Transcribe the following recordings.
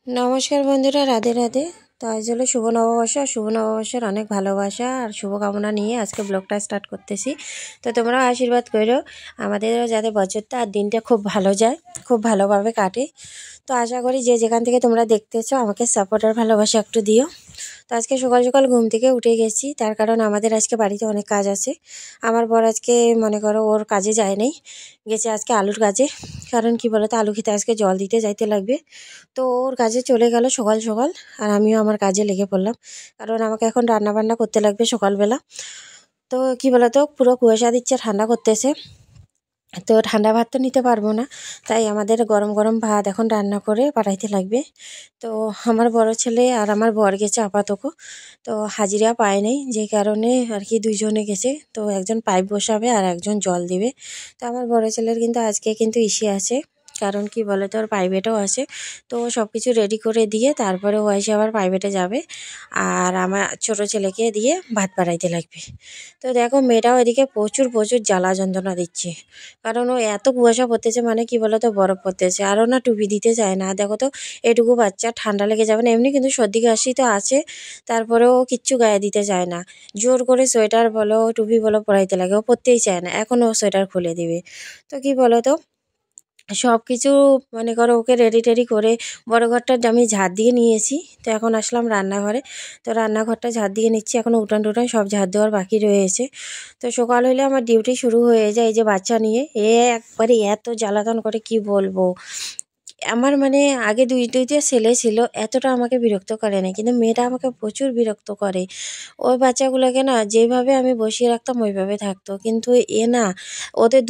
নমস্কার বন্ধুরা, রাধে রাধে। তো আজ হলো শুভ নববর্ষ। শুভ নববর্ষের অনেক ভালোবাসা আর শুভকামনা নিয়ে আজকে ব্লগটা স্টার্ট করতেছি। তো তোমরাও আশীর্বাদ করো আমাদেরও, যাতে বছরটা আর দিনটা খুব ভালো যায়, খুব ভালোভাবে কাটে। তো আশা করি যে যেখান থেকে তোমরা দেখতেছো আমাকে সাপোর্ট আর ভালোবাসা একটু দিও। তো আজকে সকাল সকাল ঘুম থেকে উঠে গেছি, তার কারণ আমাদের আজকে বাড়িতে অনেক কাজ আছে। আমার বর আজকে মনে করো ওর কাজে যায় নাই, গেছে আজকে আলুর কাজে। কারণ কি বলতো, আলু খেতে আজকে জল দিতে যাইতে লাগবে। তো ওর কাজে চলে গেল সকাল সকাল, আর আমিও আমার কাজে লেগে পড়লাম, কারণ আমাকে এখন রান্না বান্না করতে লাগবে সকালবেলা। তো কি বলতো, পুরো কুয়াশা দিচ্ছে, ঠান্ডা করতেছে। তো ঠান্ডা ভাত তো নিতে পারবো না, তাই আমাদের গরম গরম ভাত এখন রান্না করে পাঠাইতে লাগবে। তো আমার বড় ছেলে আর আমার বর গেছে আপাতত, তো হাজিরা পায় নাই, যে কারণে আর কি দুইজনে গেছে। তো একজন পাইপ বসাবে আর একজন জল দিবে। তো আমার বড় ছেলের কিন্তু আজকে কিন্তু ইসে আছে, কারণ কি বলে তো, ওর প্রাইভেটও আছে। তো সব কিছু রেডি করে দিয়ে তারপরে ও এসে আবার প্রাইভেটে যাবে, আর আমার ছোট ছেলেকে দিয়ে ভাত বাড়াইতে লাগবে। তো দেখো, মেয়েটাও এদিকে প্রচুর প্রচুর জ্বালা যন্ত্রণা দিচ্ছে, কারণ ও এত কুয়াশা পড়তেছে, মানে কি বলো তো, বরফ পড়তেছে, আরও না টুপি দিতে চায় না। দেখো তো, এটুকু বাচ্চা ঠান্ডা লেগে যাবে না, এমনি কিন্তু সর্দি কাশি তো আছে, তারপরেও কিচ্ছু গায়ে দিতে চায় না। জোর করে সোয়েটার বলো টুপি বলো পরাইতে লাগে, ও পরতেই চায় না। এখন ও সোয়েটার খুলে দিবে। তো কি বলো তো, সব কিছু মনে করো ওকে রেডি টেডি করে বড় ঘরটা আমি ঝাড় দিয়ে নিয়েছি। তো এখন আসলাম রান্নাঘরে। তো রান্নাঘরটা ঝাড় দিয়ে নিচ্ছি, এখন উঠান টুটান সব ঝাড় দেওয়ার বাকি রয়েছে। তো সকাল হলে আমার ডিউটি শুরু হয়ে যায়, এই যে বাচ্চা নিয়ে একবারে এত জ্বালাতন করে কি বলবো। আমার মানে আগে দুইটা ছেলে ছিল, এতটা আমাকে বিরক্ত করে না, কিন্তু মেয়েটা আমাকে প্রচুর বিরক্ত করে। ওই বাচ্চাগুলোকে না যেভাবে আমি বসিয়ে রাখতাম ওইভাবে থাকতো, কিন্তু এ না, ওদের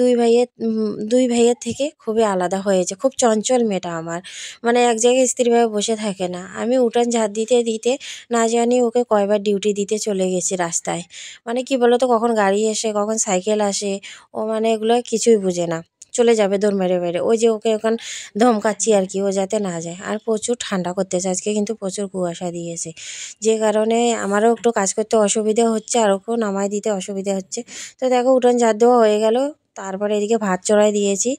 দুই ভাইয়ের থেকে খুবই আলাদা হয়েছে। খুব চঞ্চল মেয়েটা আমার, মানে এক জায়গায় স্থিরভাবে বসে থাকে না। আমি উঠান ঝাড় দিতে দিতে না জানি ওকে কয়বার ডিউটি দিতে চলে গেছি রাস্তায়। মানে কি বলতো, কখন গাড়ি আসে কখন সাইকেল আসে, ও মানে এগুলো কিছুই বুঝে না, চলে যাবে দৌড় মেরে মেরে। ওই যে ওকে ওখান ধমকাচ্ছি আর কি, ও যাতে না যায়। আর প্রচুর ঠান্ডা করতেছে আজকে, কিন্তু প্রচুর কুয়াশা দিয়েছে, যে কারণে আমারও একটু কাজ করতে অসুবিধা হচ্ছে, আর ওকেও নামায় দিতে অসুবিধা হচ্ছে। তো দেখো, উঠান ঝাড় দেওয়া হয়ে গেল, তারপরে এদিকে ভাত চড়াই দিয়েছি,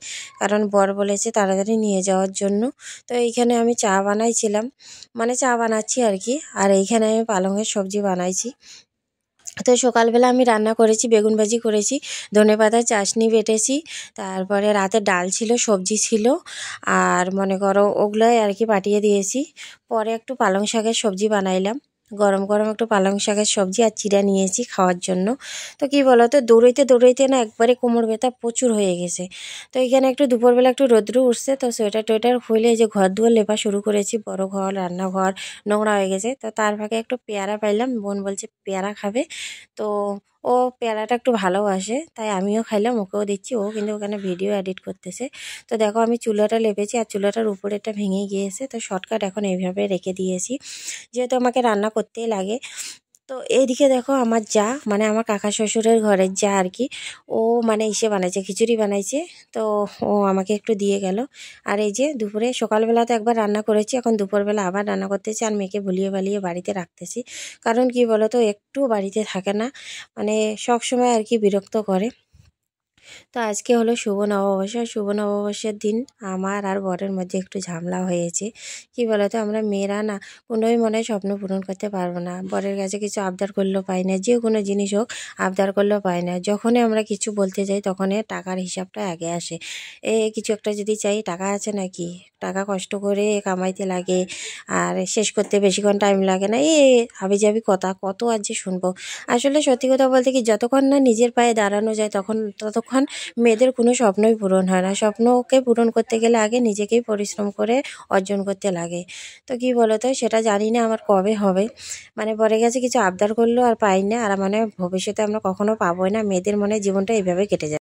কারণ বর বলেছে তাড়াতাড়ি নিয়ে যাওয়ার জন্য। তো এইখানে আমি চা বানাইছিলাম, মানে চা বানাচ্ছি আর কি, আর এইখানে আমি পালংয়ের সবজি বানাইছি। তো সকালবেলা আমি রান্না করেছি, বেগুন ভাজি করেছি, ধনেপাতার চাটনি বেটেছি, তারপরে রাতে ডাল ছিল, সবজি ছিল, আর মনে করো ওগুলোই আর কি পাঠিয়ে দিয়েছি। পরে একটু পালং শাকের সবজি বানাইলাম, গরম গরম একটু পালং শাকের সবজি আর চিড়া নিয়েছি খাওয়ার জন্য। তো কি বলো তো, দৌড়াইতে দৌড়াইতে না একবারে কোমর ব্যথা প্রচুর হয়ে গেছে। তো এখানে একটু দুপুরবেলা একটু রোদ্র উঠছে, তো সোয়েটার টোয়েটার খুলে যে ঘর দুয়ার লেপা শুরু করেছি, বড় ঘর রান্নাঘর নোংরা হয়ে গেছে। তো তার ফাঁকে একটু পেয়ারা পাইলাম, বোন বলছে পেয়ারা খাবে। তো ও পেয়ারাটা একটু ভালোবাসে, তাই আমিও খাইলাম, ওকেও দিচ্ছি। ও কিন্তু ওখানে ভিডিও এডিট করতেছে। তো দেখো, আমি চুলাটা লেপেছি, আর চুলাটার উপরেটা ভেঙে গিয়েছে, তো শর্টকাট এখন এইভাবে রেখে দিয়েছি, যেহেতু আমাকে রান্না করতেই লাগে। তো এইদিকে দেখো, আমার যা মানে আমার কাকা শ্বশুরের ঘরের যা আর কি, ও মানে ইসে বানাইছে, খিচুড়ি বানাইছে। তো ও আমাকে একটু দিয়ে গেল। আর এই যে দুপুরে, সকালবেলা তো একবার রান্না করেছি, এখন দুপুরবেলা আবার রান্না করতেছি, আর মেয়েকে ভুলিয়ে ভালিয়ে বাড়িতে রাখতেছি। কারণ কি বলো তো, একটু বাড়িতে থাকে না, মানে সব সময় আর কি বিরক্ত করে। তো আজকে হলো শুভ নববর্ষ। শুভ নববর্ষের দিন আমার আর বরের মধ্যে একটু ঝামেলা হয়েছে। কি বলতো, আমরা মেয়েরা না কোনোই মনে হয় স্বপ্ন পূরণ করতে পারবো না। বরের কাছে কিছু আবদার করলেও পাই না, যে কোনো জিনিস হোক আবদার করলেও পাই না। যখনই আমরা কিছু বলতে যাই তখনই টাকার হিসাবটা আগে আসে। কিছু একটা যদি চাই, টাকা আছে নাকি, টাকা কষ্ট করে কামাইতে লাগে, আর শেষ করতে বেশিক্ষণ টাইম লাগে না। হাবিজাবি কথা কত আর যে শুনবো। আসলে সত্যি কথা বলতে কি, যতক্ষণ না নিজের পায়ে দাঁড়ানো যায় ততক্ষণ মেয়েদের কোনো স্বপ্নই পূরণ হয় না। স্বপ্নকে পূরণ করতে গেলে আগে নিজেকেই পরিশ্রম করে অর্জন করতে লাগে। তো কি বলতো, সেটা জানি না আমার কবে হবে। মানে বরের কাছে কিছু আবদার করলেও আর পাই না, আর মানে ভবিষ্যতে আমরা কখনো পাবোই না। মেয়েদের মনে জীবনটা এইভাবে কেটে যায়।